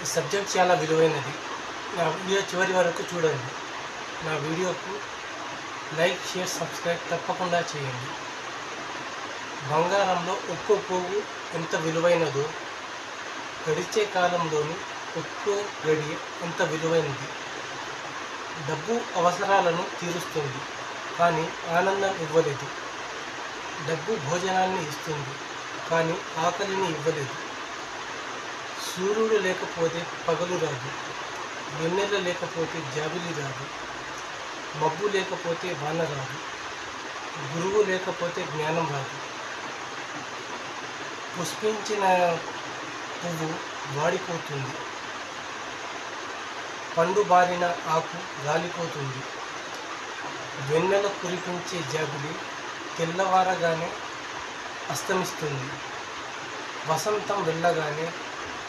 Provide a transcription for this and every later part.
ఈ సబ్జెక్ట్ చాలా విలువైనది. నా వీడియో చివరి వరకు చూడండి. నా వీడియోకు లైక్, షేర్, సబ్స్క్రైబ్ తప్పకుండా చేయండి. బంగారంలో ఒక్కో పోగు ఎంత విలువైనదో గడిచే కాలంలోని ఒక్కో గడియ ఎంత విలువైనది. డబ్బు అవసరాలను తీరుస్తుంది, కానీ ఆనందం ఇవ్వలేదు. డబ్బు భోజనాన్ని ఇస్తుంది, కానీ ఆకలిని ఇవ్వలేదు. సూర్యుడు లేకపోతే పగలు రాదు, వెన్నెల లేకపోతే జాబిలి రాదు, మబ్బు లేకపోతే వాన రాదు, గురువు లేకపోతే జ్ఞానం రాదు. పుష్పించిన పువ్వు వాడిపోతుంది, పండు బారిన ఆకు రాలిపోతుంది. వెన్నెల కురిపించే జాబిలి తెల్లవారగానే అస్తమిస్తుంది. వసంతం వెళ్ళగానే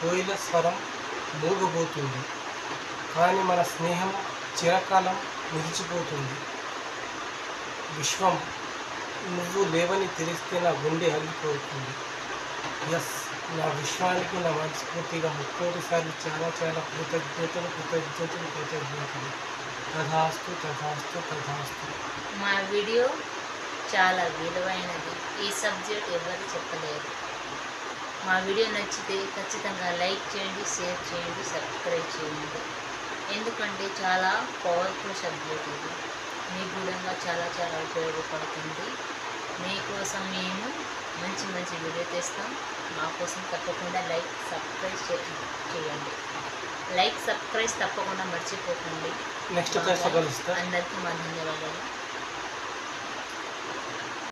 కోయిల స్వరం మూగబోతుంది, కానీ మన స్నేహం చిరకాలం నిలిచిపోతుంది. విశ్వం నువ్వు లేవని తెలిస్తే నా గుండె ఆగిపోతుంది. ఎస్, నా విశ్వానికి నా మనస్ఫూర్తిగా 30 సార్లు చాలా కృతజ్ఞతలు. తథాస్తు తథాస్తు తథాస్తు. మా వీడియో చాలా విలువైనది. ఈ సబ్జెక్ట్ ఎవరు చెప్పలేరు. మా వీడియో నచ్చితే ఖచ్చితంగా లైక్ చేయండి, షేర్ చేయండి, సబ్స్క్రైబ్ చేయండి. ఎందుకంటే చాలా పవర్ఫుల్ సబ్జెక్ట్ ఇది. మీకు కూడా చాలా ఉపయోగపడుతుంది. మీకోసం మేము మంచి వీడియో తెస్తాం. మా కోసం తప్పకుండా లైక్, సబ్స్క్రైబ్ చేయండి. లైక్, సబ్స్క్రైబ్ తప్పకుండా మర్చిపోకండి. నెక్స్ట్ క్లాస్లో కలుస్తా. అందరికీ మా ధన్యవాదాలు.